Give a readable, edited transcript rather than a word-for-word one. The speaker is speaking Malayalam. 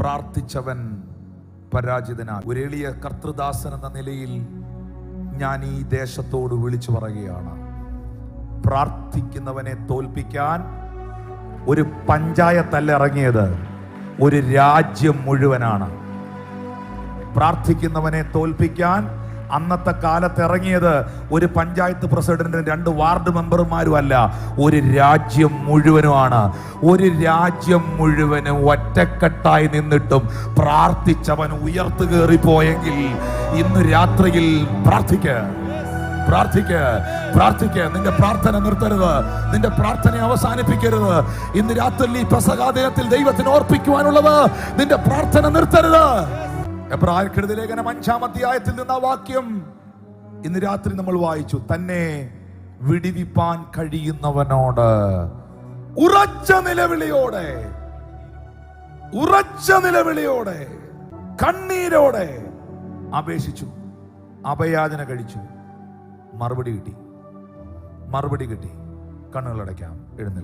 പ്രാർത്ഥിച്ചവൻ പരാജിതനായി. ഒരു എളിയ കർത്തൃദാസൻ എന്ന നിലയിൽ ഞാൻ ഈ ദേശത്തോട് വിളിച്ചു പറയുകയാണ്, പ്രാർത്ഥിക്കുന്നവനെ തോൽപ്പിക്കാൻ ഒരു പഞ്ചായത്തല്ല ഇറങ്ങിയത്, ഒരു രാജ്യം മുഴുവനാണ്. പ്രാർത്ഥിക്കുന്നവനെ തോൽപ്പിക്കാൻ അന്നത്തെ കാലത്ത് ഇറങ്ങിയത് ഒരു പഞ്ചായത്ത് പ്രസിഡന്റും 2 വാർഡ് മെമ്പർമാരും അല്ല, ഒരു രാജ്യം മുഴുവനുമാണ്. ഒരു രാജ്യം മുഴുവനും ഒറ്റക്കെട്ടായി നിന്നിട്ടും പ്രാർത്ഥിച്ചവൻ ഉയർത്തു കയറിപ്പോയെങ്കിൽ ഇന്ന് രാത്രിയിൽ പ്രാർത്ഥിക്ക. നിന്റെ പ്രാർത്ഥന നിർത്തരുത്, നിന്റെ പ്രാർത്ഥന അവസാനിപ്പിക്കരുത്. ഇന്ന് രാത്രി പെസഹാ ദിനത്തിൽ ദൈവത്തിന് ഓർപ്പിക്കുവാനുള്ളത്, നിന്റെ പ്രാർത്ഥന നിർത്തരുത്. എബ്രായർക്കെഴുതിയ ലേഖനം 5-ാം അധ്യായത്തിൽ നിന്ന് ആ വാക്യം ഇന്ന് രാത്രി നമ്മൾ വായിച്ചു. തന്നെ വിടിവിപ്പാൻ കഴിയുന്നവനോട് ഉറച്ച നിലവിളിയോടെ കണ്ണീരോടെ അപേക്ഷിച്ചു, അഭയാചന കഴിച്ചു. മറുപടി കിട്ടി. കണ്ണുകളടയ്ക്കാം, എഴുന്നേൽക്കാം.